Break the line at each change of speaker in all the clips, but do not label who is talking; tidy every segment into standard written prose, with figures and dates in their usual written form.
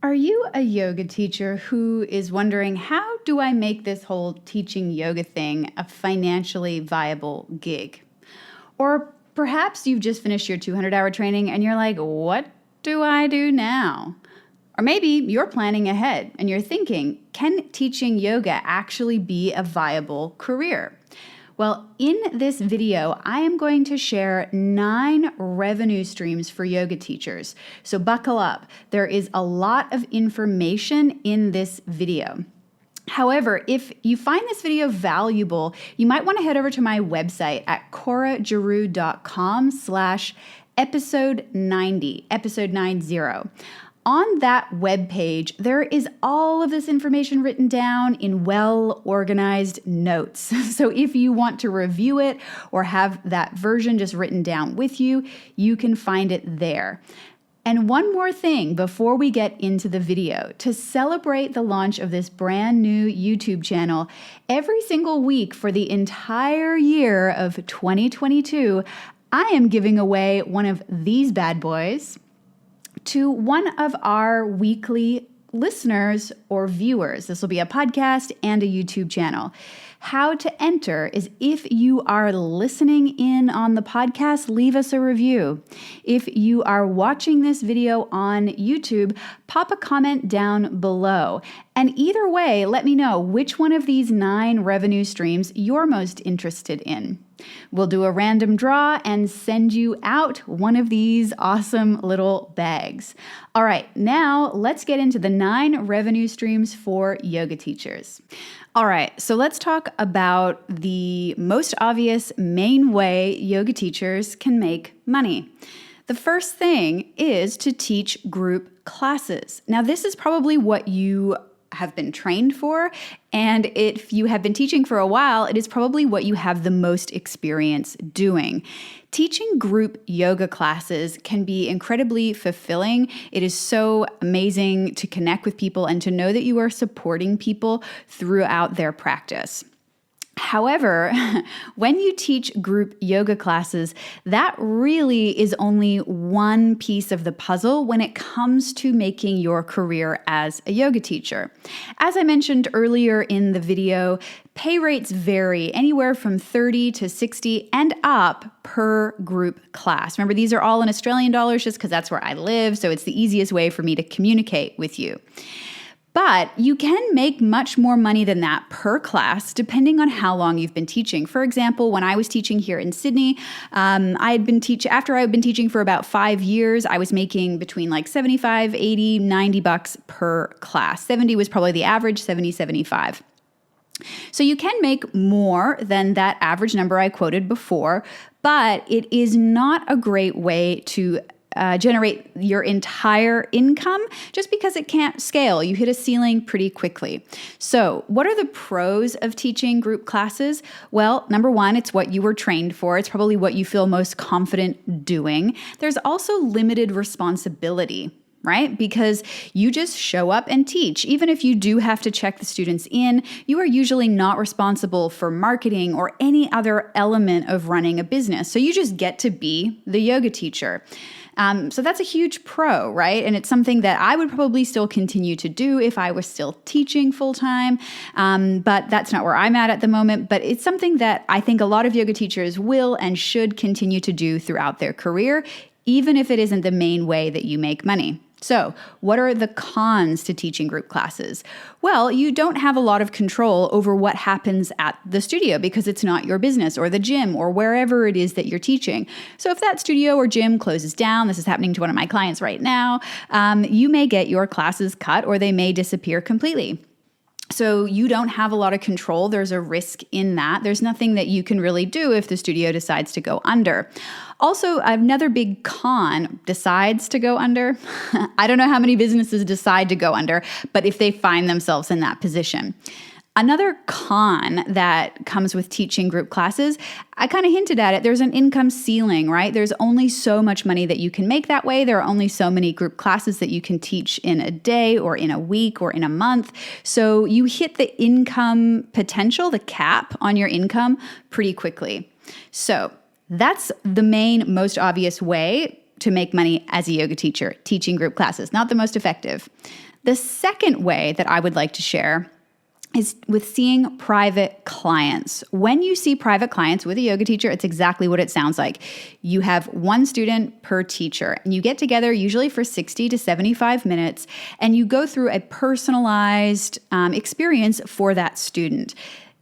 Are you a yoga teacher who is wondering, how do I make this whole teaching yoga thing a financially viable gig? Or perhaps you've just finished your 200-hour training and you're like, what do I do now? Or maybe you're planning ahead and you're thinking, can teaching yoga actually be a viable career? Well, in this video, I am going to share 9 revenue streams for yoga teachers. So buckle up. There is a lot of information in this video. However, if you find this video valuable, you might want to head over to my website at coragiroux.com/episode 90, episode 90. On that webpage, there is all of this information written down in well-organized notes. So if you want to review it or have that version just written down with you, you can find it there. And one more thing before we get into the video, to celebrate the launch of this brand new YouTube channel, every single week for the entire year of 2022, I am giving away one of these bad boys to one of our weekly listeners or viewers. This will be a podcast and a YouTube channel. How to enter is, if you are listening in on the podcast, leave us a review. If you are watching this video on YouTube, pop a comment down below. And either way, let me know which one of these 9 revenue streams you're most interested in. We'll do a random draw and send you out one of these awesome little bags. All right, now let's get into the 9 revenue streams for yoga teachers. All right, so let's talk about the most obvious main way yoga teachers can make money. The first thing is to teach group classes. Now, this is probably what you have been trained for, and if you have been teaching for a while, it is probably what you have the most experience doing. Teaching group yoga classes can be incredibly fulfilling. It is so amazing to connect with people and to know that you are supporting people throughout their practice. However, when you teach group yoga classes, that really is only one piece of the puzzle when it comes to making your career as a yoga teacher. As I mentioned earlier in the video, pay rates vary anywhere from 30 to 60 and up per group class. Remember, these are all in Australian dollars just because that's where I live, so it's the easiest way for me to communicate with you. But you can make much more money than that per class, depending on how long you've been teaching. For example, when I was teaching here in Sydney, after I had been teaching for about 5 years, I was making between like 75, 80, 90 bucks per class. 70 was probably the average, 70, 75. So you can make more than that average number I quoted before, but it is not a great way to generate your entire income just because it can't scale. You hit a ceiling pretty quickly. So what are the pros of teaching group classes? Well, number one, it's what you were trained for. It's probably what you feel most confident doing. There's also limited responsibility, right? Because you just show up and teach. Even if you do have to check the students in, you are usually not responsible for marketing or any other element of running a business. So you just get to be the yoga teacher. So that's a huge pro, right? And it's something that I would probably still continue to do if I was still teaching full-time, but that's not where I'm at the moment. But it's something that I think a lot of yoga teachers will and should continue to do throughout their career, even if it isn't the main way that you make money. So what are the cons to teaching group classes? Well, you don't have a lot of control over what happens at the studio because it's not your business, or the gym, or wherever it is that you're teaching. So if that studio or gym closes down, this is happening to one of my clients right now, you may get your classes cut or they may disappear completely. So you don't have a lot of control. There's a risk in that. There's nothing that you can really do if the studio decides to go under. Also, another big con, decides to go under. I don't know how many businesses decide to go under, but if they find themselves in that position. Another con that comes with teaching group classes, I kind of hinted at it, there's an income ceiling, right? There's only so much money that you can make that way. There are only so many group classes that you can teach in a day or in a week or in a month. So you hit the income potential, the cap on your income pretty quickly. So that's the main, most obvious way to make money as a yoga teacher, teaching group classes. Not the most effective. The second way that I would like to share is with seeing private clients. When you see private clients with a yoga teacher, it's exactly what it sounds like. You have one student per teacher, and you get together usually for 60 to 75 minutes, and you go through a personalized experience for that student.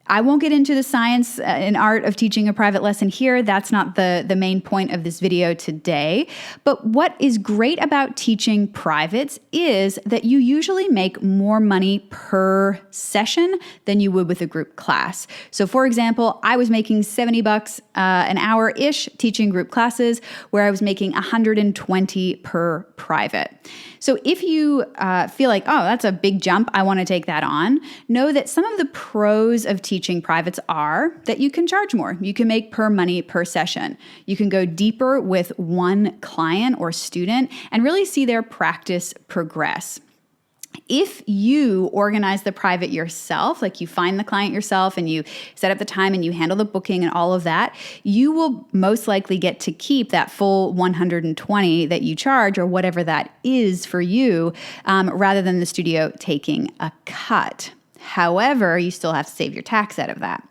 I won't get into the science and art of teaching a private lesson here. That's not the main point of this video today. But what is great about teaching privates is that you usually make more money per session than you would with a group class. So for example, I was making $70 an hour-ish teaching group classes, where I was making $120 per private. So if you feel like, oh, that's a big jump, I want to take that on, know that some of the pros of teaching privates are that you can charge more. You can make money per session. You can go deeper with one client or student and really see their practice progress. If you organize the private yourself, like you find the client yourself and you set up the time and you handle the booking and all of that, you will most likely get to keep that full 120 that you charge, or whatever that is for you, rather than the studio taking a cut. However, you still have to save your tax out of that.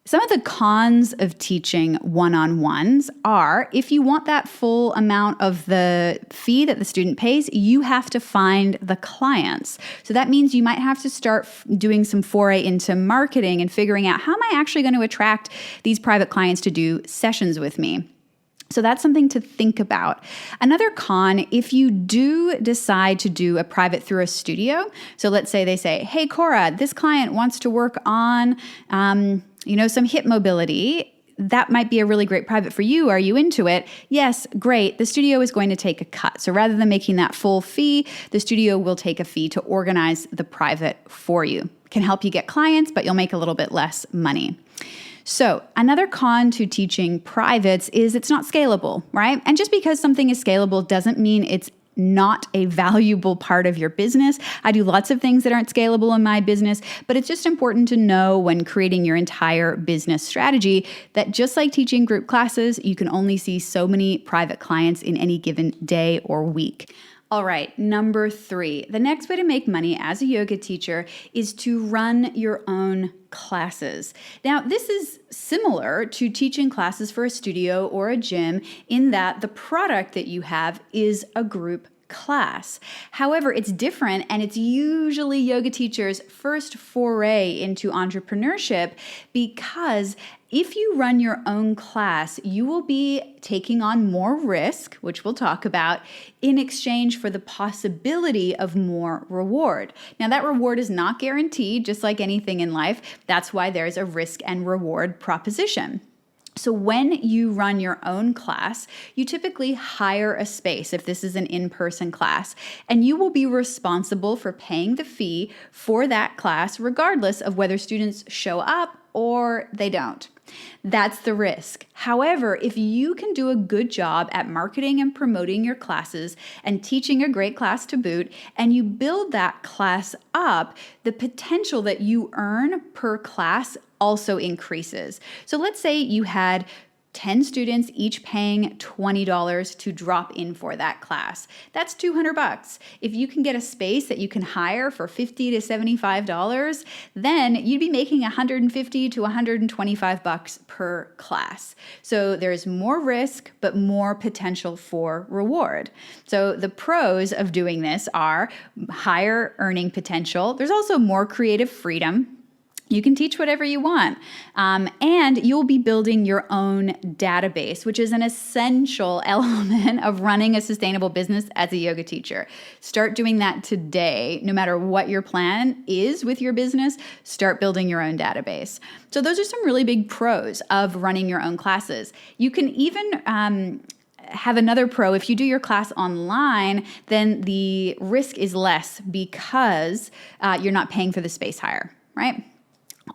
Some of the cons of teaching one-on-ones are, if you want that full amount of the fee that the student pays, you have to find the clients. So that means you might have to start doing some foray into marketing and figuring out, how am I actually going to attract these private clients to do sessions with me? So that's something to think about. Another con, if you do decide to do a private through a studio, so let's say they say, hey, Cora, this client wants to work on some hip mobility. That might be a really great private for you. Are you into it? Yes, great. The studio is going to take a cut. So rather than making that full fee, the studio will take a fee to organize the private for you. Can help you get clients, but you'll make a little bit less money. So another con to teaching privates is it's not scalable, right? And just because something is scalable doesn't mean it's not a valuable part of your business. I do lots of things that aren't scalable in my business, but it's just important to know when creating your entire business strategy that just like teaching group classes, you can only see so many private clients in any given day or week. All right, number 3. The next way to make money as a yoga teacher is to run your own classes. Now, this is similar to teaching classes for a studio or a gym in that the product that you have is a group class. However, it's different, and it's usually yoga teachers' first foray into entrepreneurship, because if you run your own class, you will be taking on more risk, which we'll talk about, in exchange for the possibility of more reward. Now, that reward is not guaranteed, just like anything in life. That's why there's a risk and reward proposition. So when you run your own class, you typically hire a space if this is an in-person class, and you will be responsible for paying the fee for that class regardless of whether students show up or they don't. That's the risk. However, if you can do a good job at marketing and promoting your classes and teaching a great class to boot, and you build that class up, the potential that you earn per class also increases. So let's say you had 10 students each paying $20 to drop in for that class. That's $200. If you can get a space that you can hire for $50 to $75, then you'd be making $150 to $125 per class. So there's more risk, but more potential for reward. So the pros of doing this are higher earning potential. There's also more creative freedom. You can teach whatever you want, and you'll be building your own database, which is an essential element of running a sustainable business as a yoga teacher. Start doing that today. No matter what your plan is with your business, start building your own database. So those are some really big pros of running your own classes. You can even have another pro. If you do your class online, then the risk is less because you're not paying for the space hire, right?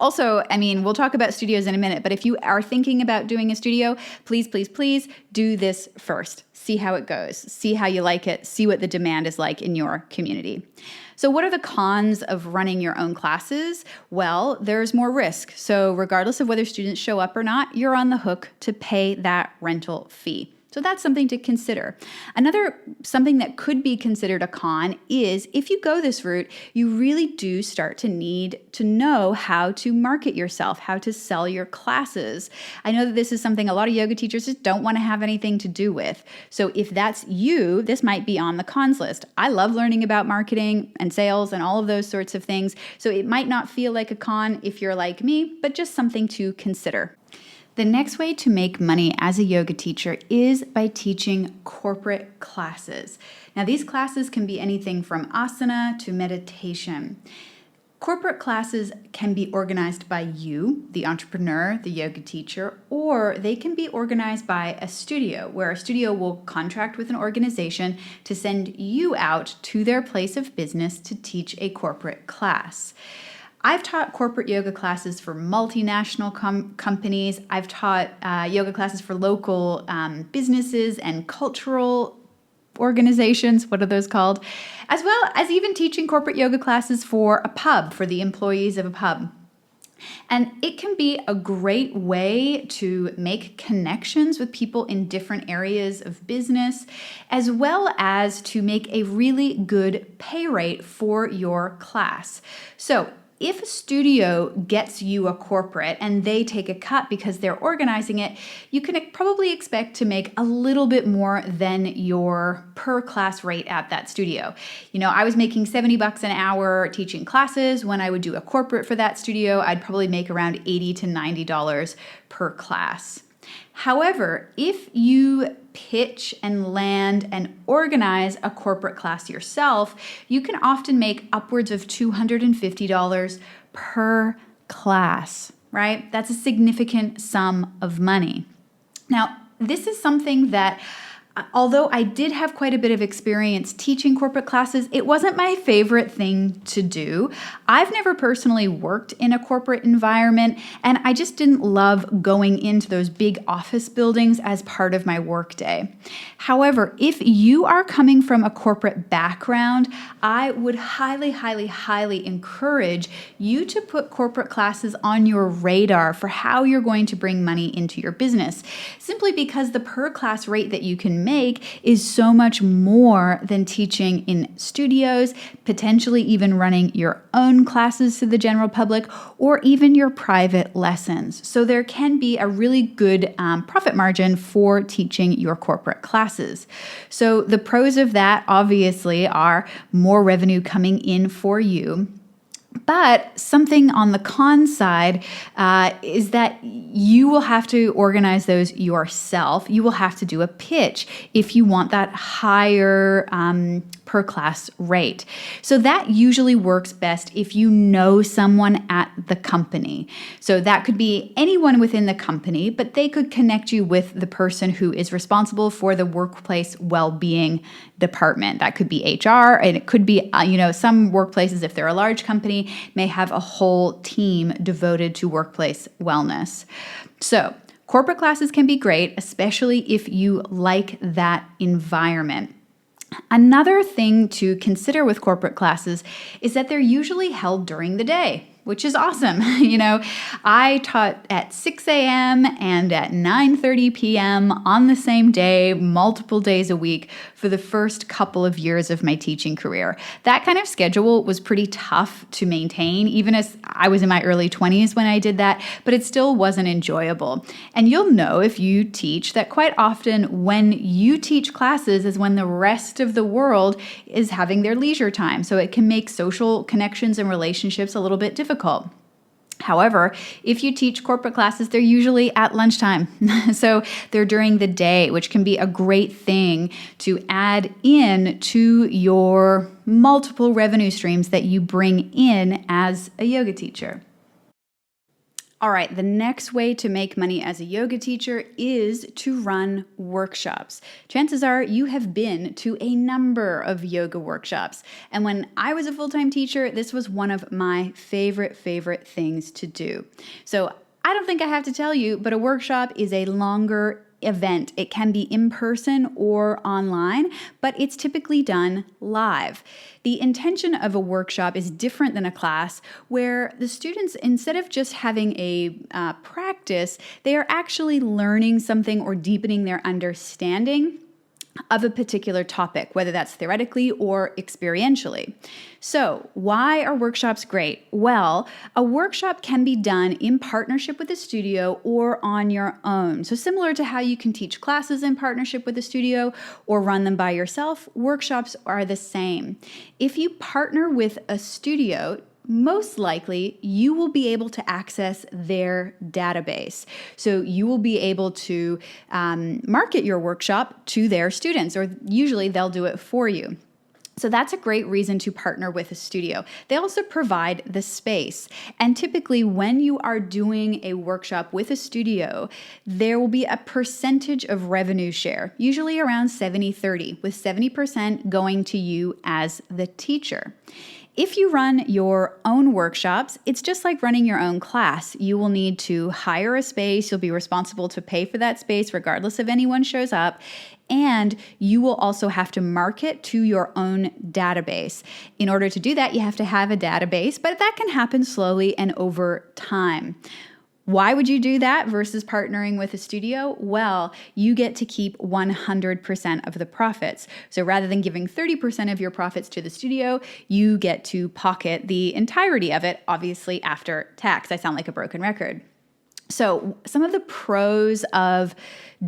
Also, we'll talk about studios in a minute, but if you are thinking about doing a studio, please, please, please do this first. See how it goes. See how you like it. See what the demand is like in your community. So what are the cons of running your own classes? Well, there's more risk. So regardless of whether students show up or not, you're on the hook to pay that rental fee. So So that's something to consider. Another something that could be considered a con is if you go this route, you really do start to need to know how to market yourself, how to sell your classes. I know that this is something a lot of yoga teachers just don't want to have anything to do with. So if that's you, this might be on the cons list. I love learning about marketing and sales and all of those sorts of things. So it might not feel like a con if you're like me, but just something to consider. The next way to make money as a yoga teacher is by teaching corporate classes. Now, these classes can be anything from asana to meditation. Corporate classes can be organized by you, the entrepreneur, the yoga teacher, or they can be organized by a studio, where a studio will contract with an organization to send you out to their place of business to teach a corporate class. I've taught corporate yoga classes for multinational companies. I've taught yoga classes for local businesses and cultural organizations. What are those called? As well as even teaching corporate yoga classes for a pub, for the employees of a pub. And it can be a great way to make connections with people in different areas of business, as well as to make a really good pay rate for your class. So if a studio gets you a corporate and they take a cut because they're organizing it, you can probably expect to make a little bit more than your per class rate at that studio. You know, I was making $70 an hour teaching classes. When I would do a corporate for that studio, I'd probably make around $80 to $90 per class. However, if you pitch and land and organize a corporate class yourself, you can often make upwards of $250 per class, right? That's a significant sum of money. Now, this is something that, although I did have quite a bit of experience teaching corporate classes, it wasn't my favorite thing to do. I've never personally worked in a corporate environment, and I just didn't love going into those big office buildings as part of my workday. However, if you are coming from a corporate background, I would highly, highly, highly encourage you to put corporate classes on your radar for how you're going to bring money into your business, simply because the per class rate that you can make is so much more than teaching in studios, potentially even running your own classes to the general public, or even your private lessons. So there can be a really good profit margin for teaching your corporate classes. So the pros of that obviously are more revenue coming in for you. But something on the con side is that you will have to organize those yourself. You will have to do a pitch if you want that higher per class rate. So that usually works best if you know someone at the company. So that could be anyone within the company, but they could connect you with the person who is responsible for the workplace well-being department. That could be HR, and it could be, some workplaces, if they're a large company, may have a whole team devoted to workplace wellness. So corporate classes can be great, especially if you like that environment. Another thing to consider with corporate classes is that they're usually held during the day, which is awesome. I taught at 6 a.m. and at 9:30 p.m. on the same day, multiple days a week for the first couple of years of my teaching career. That kind of schedule was pretty tough to maintain, even as I was in my early 20s when I did that, but it still wasn't enjoyable. And you'll know if you teach that quite often when you teach classes is when the rest of the world is having their leisure time. So it can make social connections and relationships a little bit difficult. However, if you teach corporate classes, they're usually at lunchtime. So they're during the day, which can be a great thing to add in to your multiple revenue streams that you bring in as a yoga teacher. All right, the next way to make money as a yoga teacher is to run workshops. Chances are you have been to a number of yoga workshops. And when I was a full-time teacher, this was one of my favorite things to do. So I don't think I have to tell you, but a workshop is a longer, event. It can be in person or online, but it's typically done live. The intention of a workshop is different than a class, where the students, instead of just having a practice, they are actually learning something or deepening their understanding of a particular topic, whether that's theoretically or experientially. So, why are workshops great? Well, a workshop can be done in partnership with a studio or on your own. So, similar to how you can teach classes in partnership with a studio or run them by yourself, workshops are the same. If you partner with a studio, most likely you will be able to access their database. So you will be able to market your workshop to their students, or usually they'll do it for you. So that's a great reason to partner with a studio. They also provide the space. And typically when you are doing a workshop with a studio, there will be a percentage of revenue share, usually around 70-30, with 70% going to you as the teacher. If you run your own workshops, it's just like running your own class. You will need to hire a space. You'll be responsible to pay for that space regardless if anyone shows up. And you will also have to market to your own database. In order to do that, you have to have a database, but that can happen slowly and over time. Why would you do that versus partnering with a studio? Well, you get to keep 100% of the profits. So rather than giving 30% of your profits to the studio, you get to pocket the entirety of it, obviously after tax. I sound like a broken record. So some of the pros of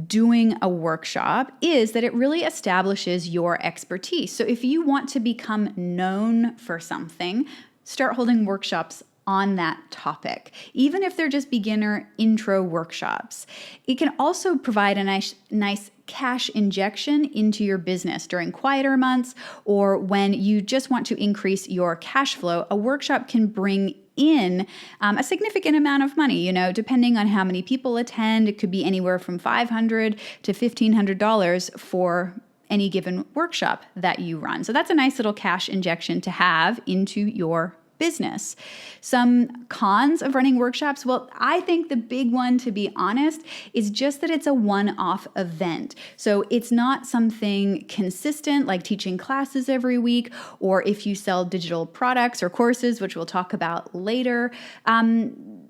doing a workshop is that it really establishes your expertise. So if you want to become known for something, start holding workshops on that topic, even if they're just beginner intro workshops. It can also provide a nice cash injection into your business during quieter months, or when you just want to increase your cash flow. A workshop can bring in a significant amount of money, depending on how many people attend. It could be anywhere from $500 to $1,500 for any given workshop that you run. So that's a nice little cash injection to have into your business. Some cons of running workshops, well, I think the big one, to be honest, is just that it's a one-off event. So it's not something consistent like teaching classes every week, or if you sell digital products or courses, which we'll talk about later.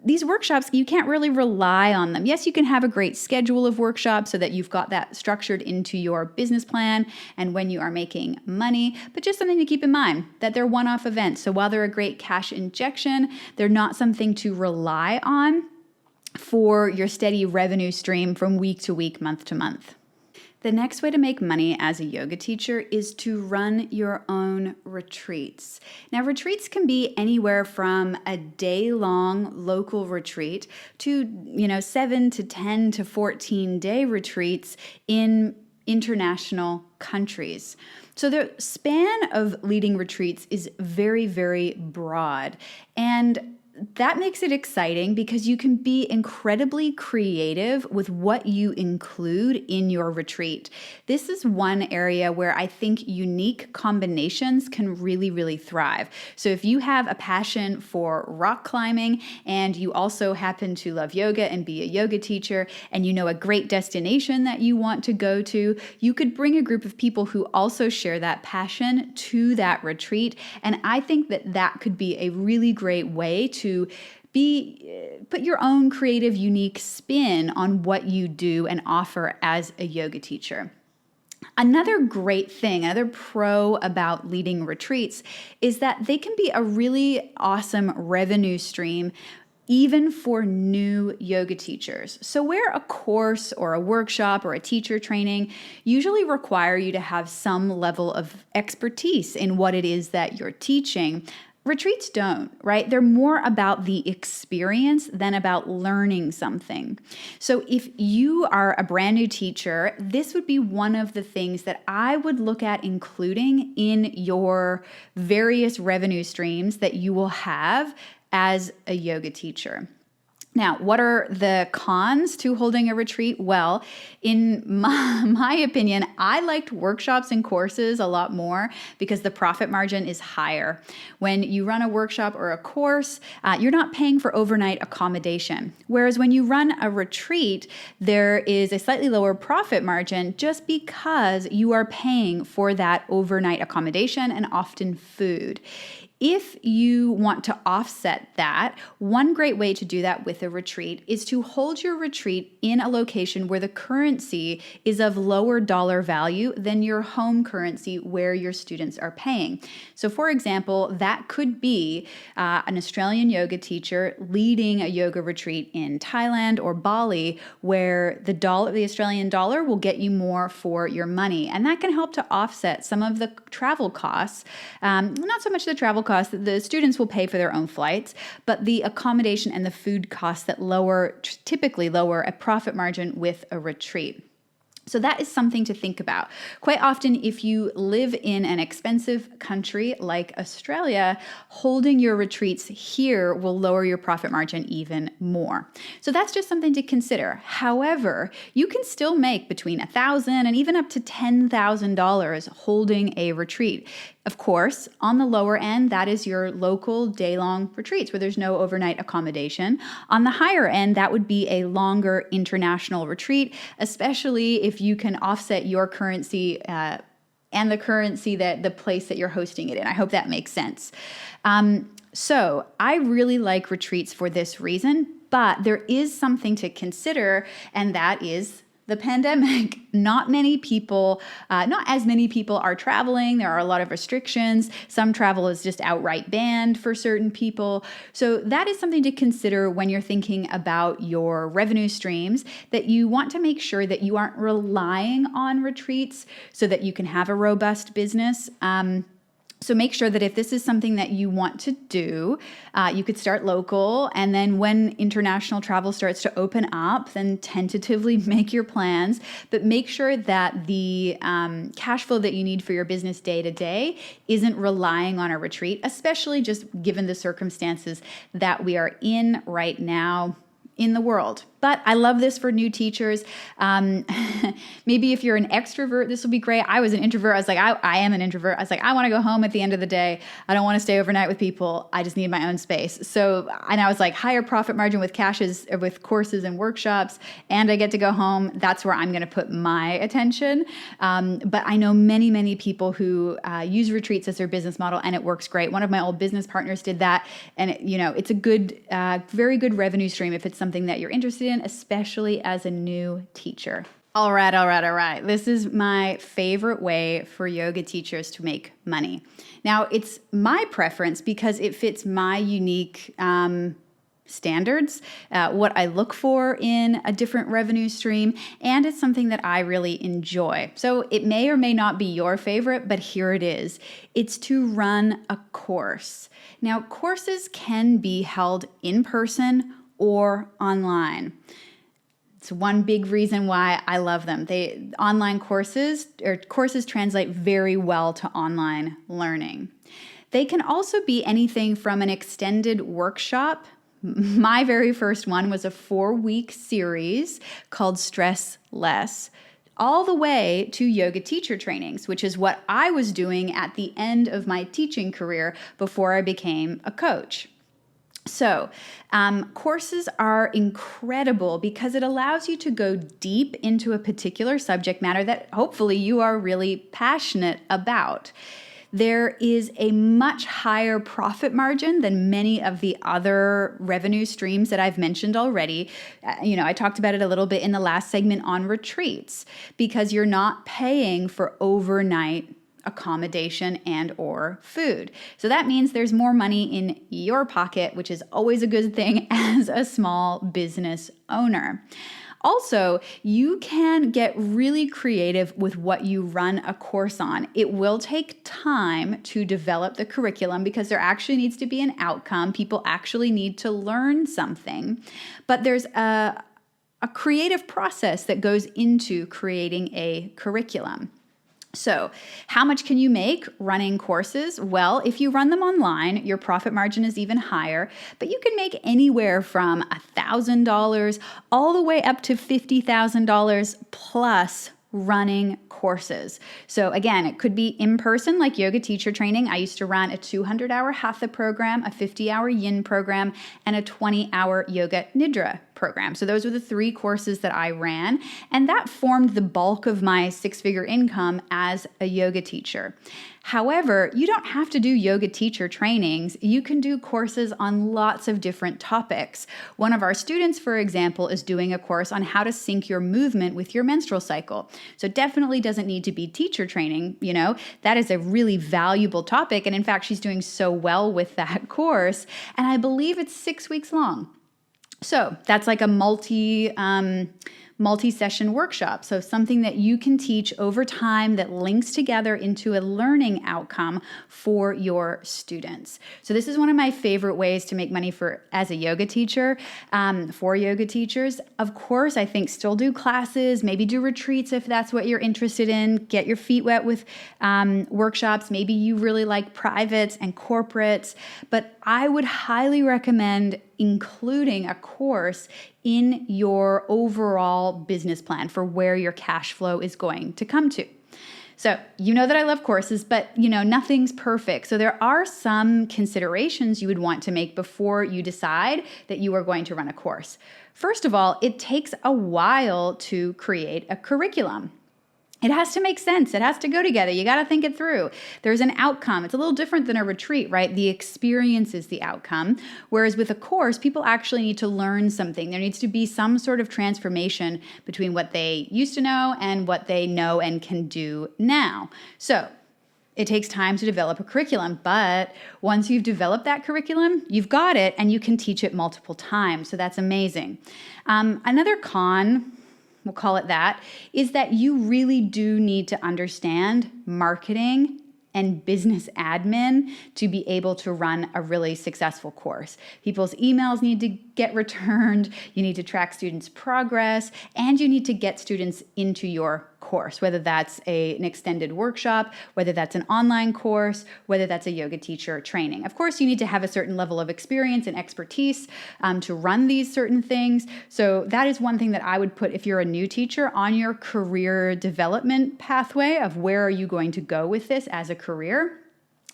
These workshops, you can't really rely on them. Yes, you can have a great schedule of workshops so that you've got that structured into your business plan and when you are making money, but just something to keep in mind that they're one-off events. So while they're a great cash injection, they're not something to rely on for your steady revenue stream from week to week, month to month. The next way to make money as a yoga teacher is to run your own retreats. Now, retreats can be anywhere from a day-long local retreat to, 7 to 10 to 14-day retreats in international countries. So the span of leading retreats is very, very broad. And that makes it exciting because you can be incredibly creative with what you include in your retreat. This is one area where I think unique combinations can really, really thrive. So if you have a passion for rock climbing and you also happen to love yoga and be a yoga teacher, and you know a great destination that you want to go to, you could bring a group of people who also share that passion to that retreat. And I think that that could be a really great way to put your own creative, unique spin on what you do and offer as a yoga teacher. Another great thing, another pro about leading retreats is that they can be a really awesome revenue stream even for new yoga teachers. So where a course or a workshop or a teacher training usually require you to have some level of expertise in what it is that you're teaching, retreats don't, right? They're more about the experience than about learning something. So if you are a brand new teacher, this would be one of the things that I would look at including in your various revenue streams that you will have as a yoga teacher. Now, what are the cons to holding a retreat? Well, in my opinion, I liked workshops and courses a lot more because the profit margin is higher. When you run a workshop or a course, you're not paying for overnight accommodation. Whereas when you run a retreat, there is a slightly lower profit margin just because you are paying for that overnight accommodation and often food. If you want to offset that, one great way to do that with a retreat is to hold your retreat in a location where the currency is of lower dollar value than your home currency where your students are paying. So for example, that could be an Australian yoga teacher leading a yoga retreat in Thailand or Bali, where the Australian dollar will get you more for your money. And that can help to offset some of the travel costs, not so much the travel costs, the students will pay for their own flights, but the accommodation and the food costs that typically lower a profit margin with a retreat. So that is something to think about. Quite often, if you live in an expensive country like Australia, holding your retreats here will lower your profit margin even more. So that's just something to consider. However, you can still make between $1,000 and even up to $10,000 holding a retreat. Of course, on the lower end, that is your local day-long retreats where there's no overnight accommodation. On the higher end, that would be a longer international retreat, especially if you can offset your currency and the currency that the place that you're hosting it in. I hope that makes sense. So I really like retreats for this reason, but there is something to consider, and that is the pandemic. Not as many people are traveling. There are a lot of restrictions. Some travel is just outright banned for certain people. So that is something to consider when you're thinking about your revenue streams, that you want to make sure that you aren't relying on retreats so that you can have a robust business. So make sure that if this is something that you want to do, you could start local, and then when international travel starts to open up, then tentatively make your plans, but make sure that the cash flow that you need for your business day to day isn't relying on a retreat, especially just given the circumstances that we are in right now in the world. But I love this for new teachers. Maybe if you're an extrovert, this will be great. I was an introvert. I was like, I am an introvert. I was like, I want to go home at the end of the day. I don't want to stay overnight with people. I just need my own space. So, and I was like, higher profit margin with with courses and workshops, and I get to go home. That's where I'm going to put my attention. But I know many, many people who use retreats as their business model, and it works great. One of my old business partners did that, and it's a good, very good revenue stream if it's something that you're interested in, especially as a new teacher. All right. This is my favorite way for yoga teachers to make money. Now, it's my preference because it fits my unique standards, what I look for in a different revenue stream, and it's something that I really enjoy. So it may or may not be your favorite, but here it is. It's to run a course. Now, courses can be held in person or online. It's one big reason why I love them. Online courses translate very well to online learning. They can also be anything from an extended workshop. My very first one was a 4-week series called Stress Less, all the way to yoga teacher trainings, which is what I was doing at the end of my teaching career before I became a coach. So, courses are incredible because it allows you to go deep into a particular subject matter that hopefully you are really passionate about. There is a much higher profit margin than many of the other revenue streams that I've mentioned already. I talked about it a little bit in the last segment on retreats, because you're not paying for overnight accommodation and or food. So that means there's more money in your pocket, which is always a good thing as a small business owner. Also, you can get really creative with what you run a course on. It will take time to develop the curriculum because there actually needs to be an outcome. People actually need to learn something. But there's a creative process that goes into creating a curriculum. So, how much can you make running courses? Well, if you run them online, your profit margin is even higher, but you can make anywhere from $1,000 all the way up to $50,000 plus running courses. So again, it could be in person like yoga teacher training. I used to run a 200-hour hatha program, a 50-hour yin program, and a 20-hour yoga nidra program. So those were the 3 courses that I ran, and that formed the bulk of my 6-figure income as a yoga teacher. However, you don't have to do yoga teacher trainings. You can do courses on lots of different topics. One of our students, for example, is doing a course on how to sync your movement with your menstrual cycle. So it definitely doesn't need to be teacher training, That is a really valuable topic, and in fact, she's doing so well with that course, and I believe it's 6 weeks long. So that's like a multi-session workshop. So something that you can teach over time that links together into a learning outcome for your students. So this is one of my favorite ways to make money as a yoga teacher, for yoga teachers. Of course, I think still do classes, maybe do retreats if that's what you're interested in. Get your feet wet with workshops. Maybe you really like privates and corporates, but I would highly recommend including a course in your overall business plan for where your cash flow is going to come to. So you know that I love courses, but nothing's perfect. So there are some considerations you would want to make before you decide that you are going to run a course. First of all, it takes a while to create a curriculum. It has to make sense. It has to go together. You got to think it through. There's an outcome. It's a little different than a retreat, right? The experience is the outcome. Whereas with a course, people actually need to learn something. There needs to be some sort of transformation between what they used to know and what they know and can do now. So it takes time to develop a curriculum, but once you've developed that curriculum, you've got it and you can teach it multiple times. So that's amazing. Another con, we'll call it that, is that you really do need to understand marketing and business admin to be able to run a really successful course. People's emails need to get returned, you need to track students' progress, and you need to get students into your course, whether that's an extended workshop, whether that's an online course, whether that's a yoga teacher training. Of course, you need to have a certain level of experience and expertise to run these certain things. So that is one thing that I would put, if you're a new teacher, on your career development pathway of where are you going to go with this as a career.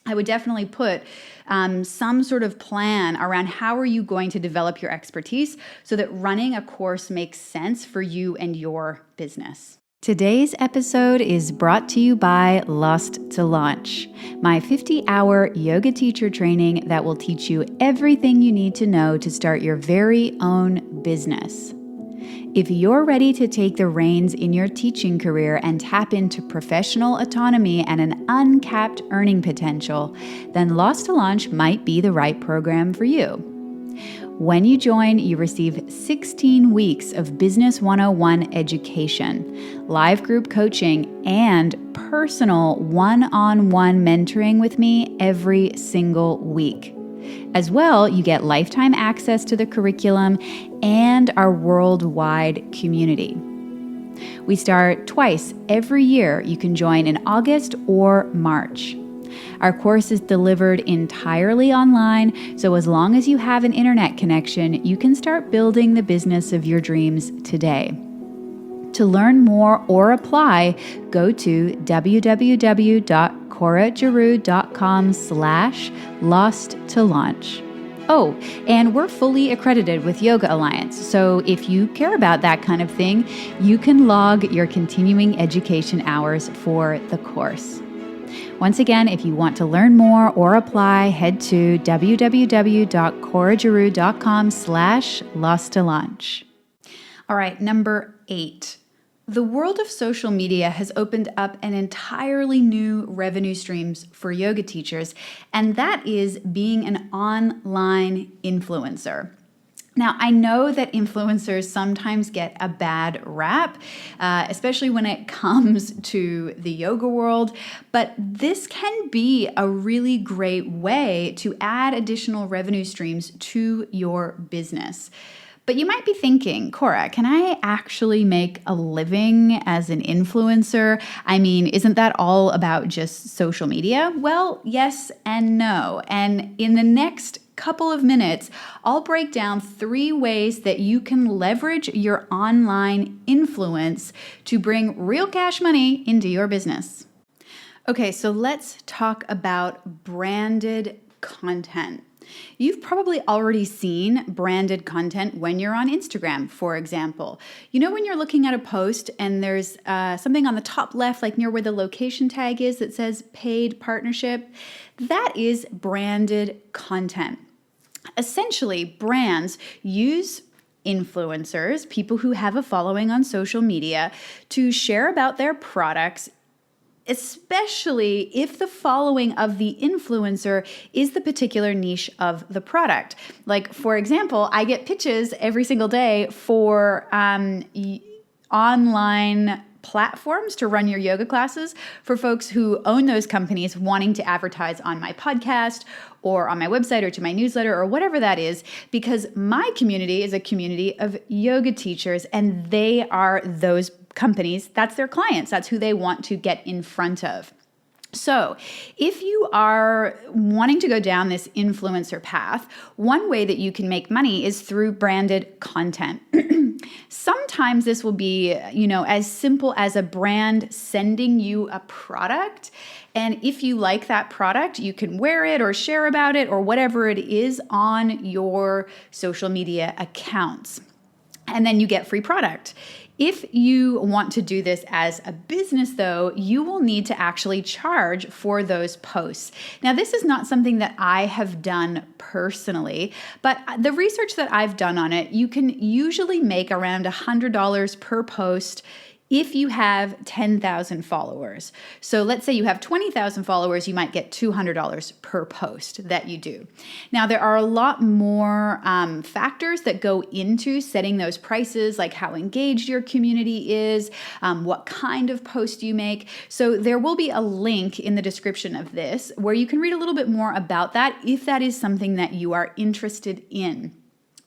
I would definitely put some sort of plan around how are you going to develop your expertise so that running a course makes sense for you and your business. Today's episode is brought to you by Lost to Launch, my 50-hour yoga teacher training that will teach you everything you need to know to start your very own business. If you're ready to take the reins in your teaching career and tap into professional autonomy and an uncapped earning potential, then Lost to Launch might be the right program for you. When you join, you receive 16 weeks of Business 101 education, live group coaching, and personal one-on-one mentoring with me every single week. As well, you get lifetime access to the curriculum and our worldwide community. We start twice every year. You can join in August or March. Our course is delivered entirely online, so as long as you have an internet connection, you can start building the business of your dreams today. To learn more or apply, go to www.coragiroux.com/lost-to-launch. Oh, and we're fully accredited with Yoga Alliance, so if you care about that kind of thing, you can log your continuing education hours for the course. Once again, if you want to learn more or apply, head to www.coragiroux.com/lost-to-launch. All right, number 8. The world of social media has opened up an entirely new revenue streams for yoga teachers, and that is being an online influencer. Now, I know that influencers sometimes get a bad rap, especially when it comes to the yoga world, but this can be a really great way to add additional revenue streams to your business. But you might be thinking, Cora, can I actually make a living as an influencer? I mean, isn't that all about just social media? Well, yes and no. And in the next couple of minutes, I'll break down 3 ways that you can leverage your online influence to bring real cash money into your business. Okay, so let's talk about branded content. You've probably already seen branded content when you're on Instagram, for example. You know when you're looking at a post and there's something on the top left, like near where the location tag is, that says paid partnership? That is branded content. Essentially, brands use influencers, people who have a following on social media, to share about their products, especially if the following of the influencer is the particular niche of the product. Like, for example, I get pitches every single day for online platforms to run your yoga classes for folks who own those companies wanting to advertise on my podcast or on my website or to my newsletter or whatever that is, because my community is a community of yoga teachers and they are those companies, that's their clients, that's who they want to get in front of. So if you are wanting to go down this influencer path, one way that you can make money is through branded content. Sometimes this will be, as simple as a brand sending you a product. And if you like that product, you can wear it or share about it or whatever it is on your social media accounts. And then you get free product. If you want to do this as a business, though, you will need to actually charge for those posts. Now, this is not something that I have done personally, but the research that I've done on it, you can usually make around $100 per post if you have 10,000 followers. So let's say you have 20,000 followers, you might get $200 per post that you do. Now, there are a lot more factors that go into setting those prices, like how engaged your community is, what kind of post you make. So there will be a link in the description of this where you can read a little bit more about that if that is something that you are interested in.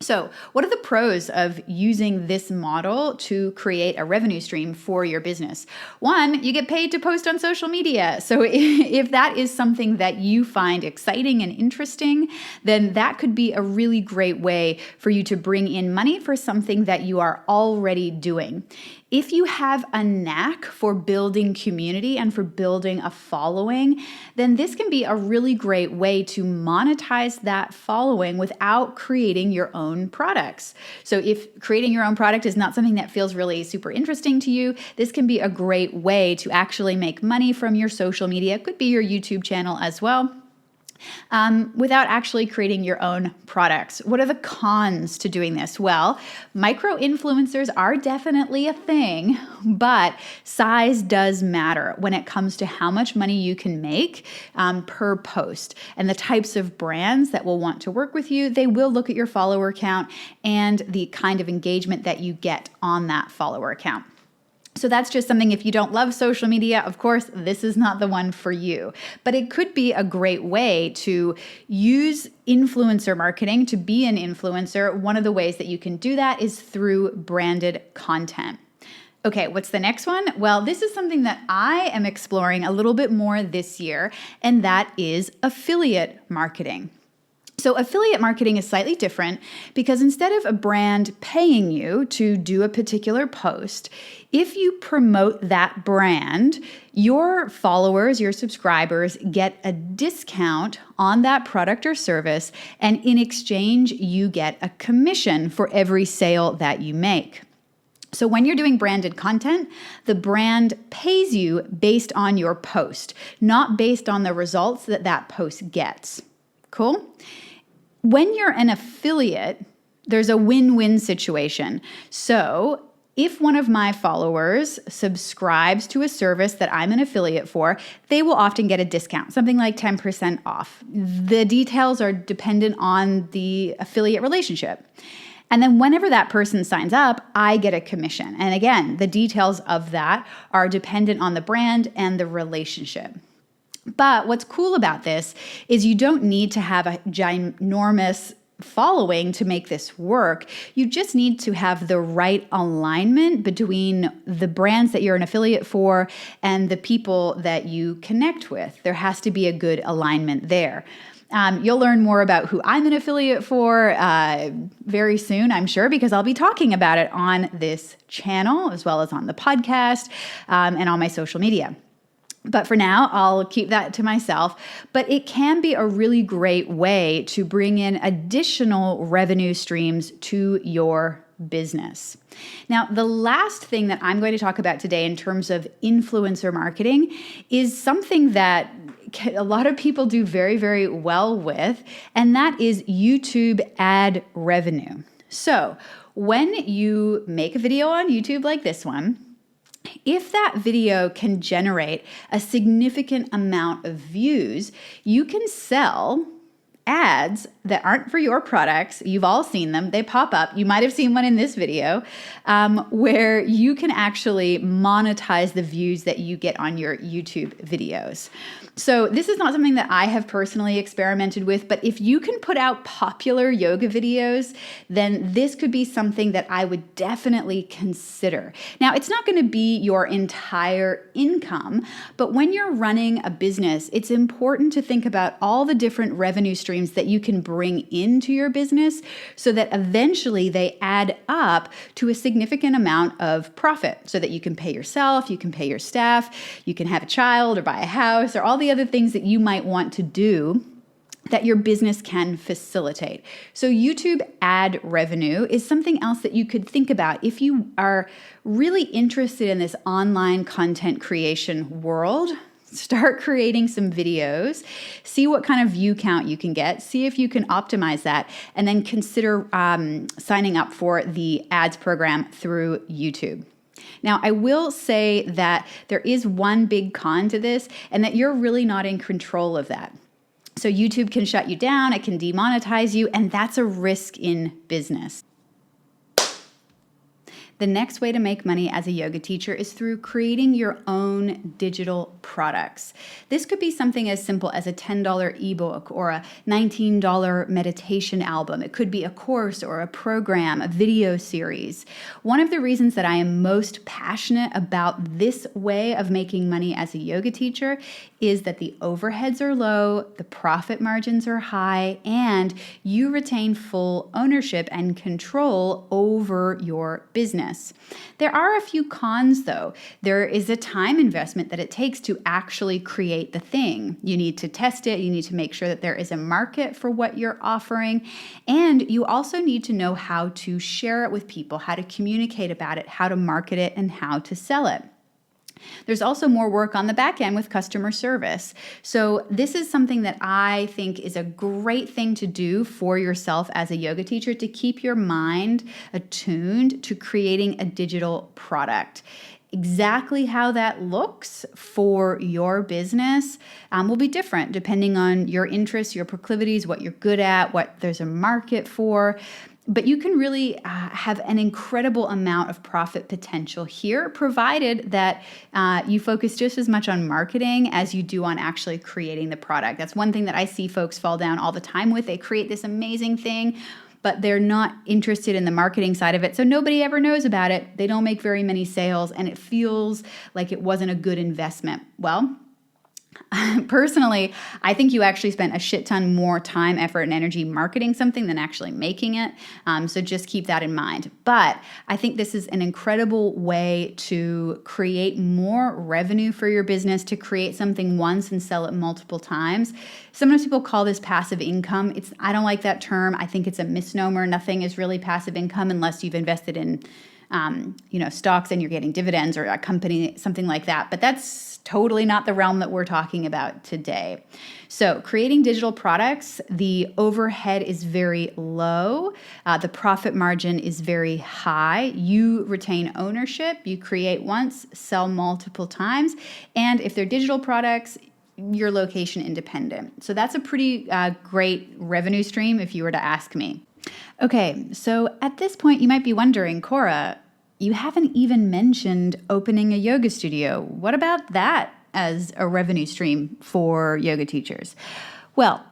So, what are the pros of using this model to create a revenue stream for your business? One, you get paid to post on social media. So, if that is something that you find exciting and interesting, then that could be a really great way for you to bring in money for something that you are already doing. If you have a knack for building community and for building a following, then this can be a really great way to monetize that following without creating your own products. So if creating your own product is not something that feels really super interesting to you, this can be a great way to actually make money from your social media. It could be your YouTube channel as well. Without actually creating your own products. What are the cons to doing this? Well, micro-influencers are definitely a thing, but size does matter when it comes to how much money you can make per post. And the types of brands that will want to work with you, they will look at your follower count and the kind of engagement that you get on that follower account. So that's just something, if you don't love social media, of course, this is not the one for you. But it could be a great way to use influencer marketing to be an influencer. One of the ways that you can do that is through branded content. Okay, what's the next one? Well, this is something that I am exploring a little bit more this year, and that is affiliate marketing. So affiliate marketing is slightly different because instead of a brand paying you to do a particular post, if you promote that brand, your followers, your subscribers get a discount on that product or service, and in exchange, you get a commission for every sale that you make. So when you're doing branded content, the brand pays you based on your post, not based on the results that that post gets. Cool? When you're an affiliate, there's a win-win situation. So if one of my followers subscribes to a service that I'm an affiliate for, they will often get a discount, something like 10% off. The details are dependent on the affiliate relationship. And then whenever that person signs up, I get a commission. And again, the details of that are dependent on the brand and the relationship. But what's cool about this is you don't need to have a ginormous following to make this work. You just need to have the right alignment between the brands that you're an affiliate for and the people that you connect with. There has to be a good alignment there. You'll learn more about who I'm an affiliate for very soon, I'm sure, because I'll be talking about it on this channel as well as on the podcast and on my social media. But for now, I'll keep that to myself. But it can be a really great way to bring in additional revenue streams to your business. Now, the last thing that I'm going to talk about today in terms of influencer marketing is something that a lot of people do very, very well with, and that is YouTube ad revenue. So when you make a video on YouTube like this one, if that video can generate a significant amount of views, you can sell ads that aren't for your products. You've all seen them. They pop up. You might have seen one in this video where you can actually monetize the views that you get on your YouTube videos. So this is not something that I have personally experimented with, but if you can put out popular yoga videos, then this could be something that I would definitely consider. Now, it's not going to be your entire income, but when you're running a business, it's important to think about all the different revenue streams that you can bring into your business so that eventually they add up to a significant amount of profit so that you can pay yourself, you can pay your staff, you can have a child or buy a house or all the other things that you might want to do that your business can facilitate. So YouTube ad revenue is something else that you could think about if you are really interested in this online content creation world. Start creating some videos, see what kind of view count you can get, see if you can optimize that, and then consider signing up for the ads program through YouTube. Now, I will say that there is one big con to this, and that you're really not in control of that. So YouTube can shut you down, it can demonetize you, and that's a risk in business. The next way to make money as a yoga teacher is through creating your own digital products. This could be something as simple as a $10 ebook or a $19 meditation album. It could be a course or a program, a video series. One of the reasons that I am most passionate about this way of making money as a yoga teacher is that the overheads are low, the profit margins are high, and you retain full ownership and control over your business. There are a few cons though. There is a time investment that it takes to actually create the thing. You need to test it. You need to make sure that there is a market for what you're offering. And you also need to know how to share it with people, how to communicate about it, how to market it, and how to sell it. There's also more work on the back end with customer service. So this is something that I think is a great thing to do for yourself as a yoga teacher, to keep your mind attuned to creating a digital product. Exactly how that looks for your business will be different depending on your interests, your proclivities, what you're good at, what there's a market for. But you can really have an incredible amount of profit potential here, provided that you focus just as much on marketing as you do on actually creating the product. That's one thing that I see folks fall down all the time with. They create this amazing thing, but they're not interested in the marketing side of it. So nobody ever knows about it. They don't make very many sales, and it feels like it wasn't a good investment. Well, personally, I think you actually spent a shit ton more time, effort, and energy marketing something than actually making it. So just keep that in mind. But I think this is an incredible way to create more revenue for your business, to create something once and sell it multiple times. Sometimes people call this passive income. I don't like that term. I think it's a misnomer. Nothing is really passive income unless you've invested in stocks and you're getting dividends, or a company, something like that. But that's totally not the realm that we're talking about today. So creating digital products, the overhead is very low. The profit margin is very high. You retain ownership. You create once, sell multiple times. And if they're digital products, you're location independent. So that's a pretty great revenue stream if you were to ask me. Okay, so at this point, you might be wondering, Cora, you haven't even mentioned opening a yoga studio. What about that as a revenue stream for yoga teachers? Well,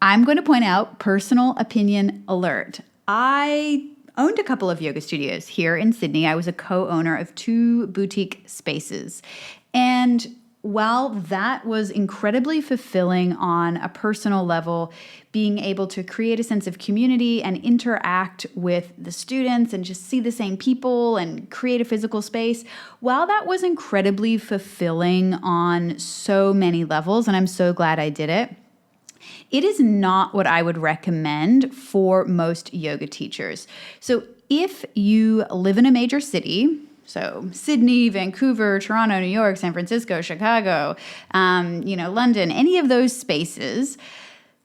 I'm going to point out personal opinion alert. I owned a couple of yoga studios here in Sydney. I was a co-owner of 2 boutique spaces. And while that was incredibly fulfilling on a personal level, being able to create a sense of community and interact with the students and just see the same people and create a physical space, while that was incredibly fulfilling on so many levels, and I'm so glad I did it, it is not what I would recommend for most yoga teachers. So if you live in a major city, so Sydney, Vancouver, Toronto, New York, San Francisco, Chicago, London, any of those spaces,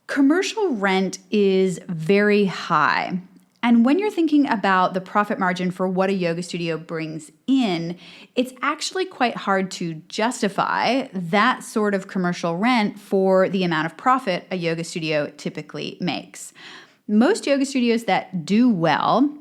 commercial rent is very high. And when you're thinking about the profit margin for what a yoga studio brings in, it's actually quite hard to justify that sort of commercial rent for the amount of profit a yoga studio typically makes. Most yoga studios that do well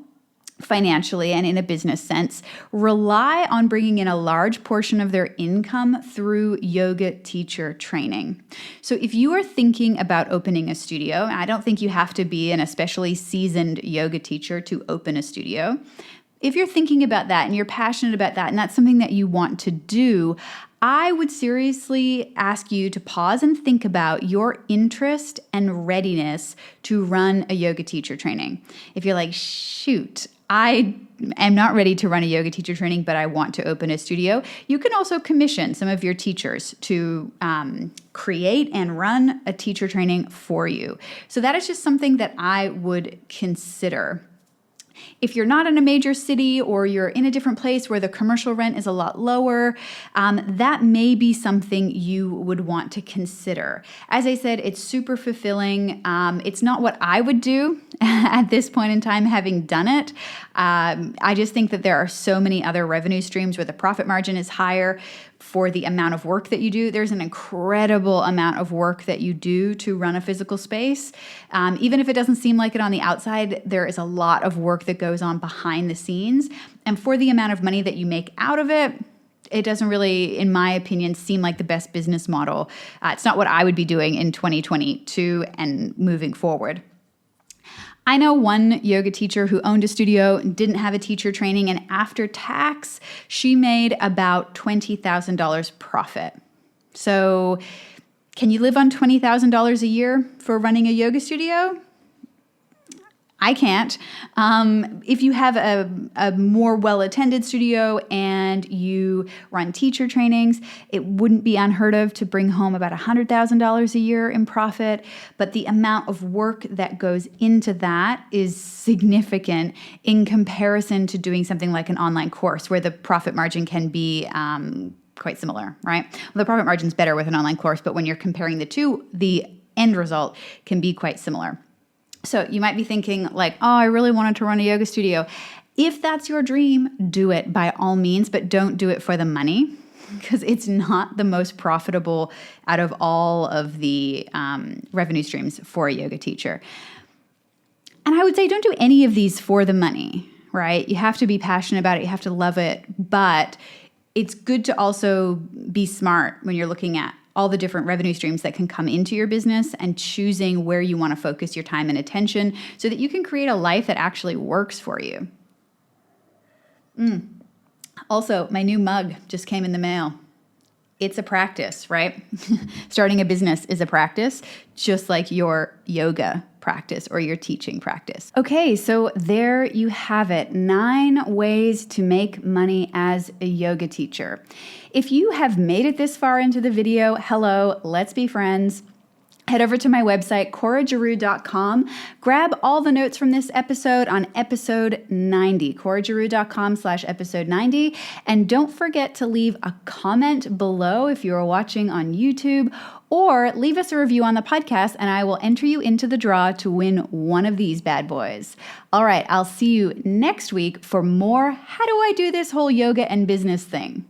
financially and in a business sense rely on bringing in a large portion of their income through yoga teacher training. So if you are thinking about opening a studio, and I don't think you have to be an especially seasoned yoga teacher to open a studio, if you're thinking about that and you're passionate about that and that's something that you want to do, I would seriously ask you to pause and think about your interest and readiness to run a yoga teacher training. If you're like, shoot, I am not ready to run a yoga teacher training, but I want to open a studio, you can also commission some of your teachers to create and run a teacher training for you. So that is just something that I would consider. If you're not in a major city or you're in a different place where the commercial rent is a lot lower, that may be something you would want to consider. As I said, it's super fulfilling. It's not what I would do at this point in time, having done it. I just think that there are so many other revenue streams where the profit margin is higher for the amount of work that you do. There's an incredible amount of work that you do to run a physical space. Even if it doesn't seem like it on the outside, there is a lot of work that goes on behind the scenes. And for the amount of money that you make out of it, it doesn't really, in my opinion, seem like the best business model. It's not what I would be doing in 2022 and moving forward. I know one yoga teacher who owned a studio and didn't have a teacher training, and after tax, she made about $20,000 profit. So can you live on $20,000 a year for running a yoga studio? I can't. If you have a more well-attended studio and you run teacher trainings, it wouldn't be unheard of to bring home about $100,000 a year in profit. But the amount of work that goes into that is significant in comparison to doing something like an online course where the profit margin can be quite similar, right? Well, the profit margin's better with an online course, but when you're comparing the two, the end result can be quite similar. So you might be thinking like, oh, I really wanted to run a yoga studio. If that's your dream, do it by all means, but don't do it for the money because it's not the most profitable out of all of the revenue streams for a yoga teacher. And I would say don't do any of these for the money, right? You have to be passionate about it. You have to love it. But it's good to also be smart when you're looking at all the different revenue streams that can come into your business and choosing where you want to focus your time and attention so that you can create a life that actually works for you. Also, my new mug just came in the mail. It's a practice, right? Starting a business is a practice, just like your yoga practice or your teaching practice. Okay, so there you have it. 9 ways to make money as a yoga teacher. If you have made it this far into the video, hello, let's be friends. Head over to my website, coragiroux.com. Grab all the notes from this episode on episode 90, coragiroux.com/episode 90. And don't forget to leave a comment below if you are watching on YouTube, or leave us a review on the podcast and I will enter you into the draw to win one of these bad boys. All right, I'll see you next week for more How Do I Do This Whole Yoga and Business thing.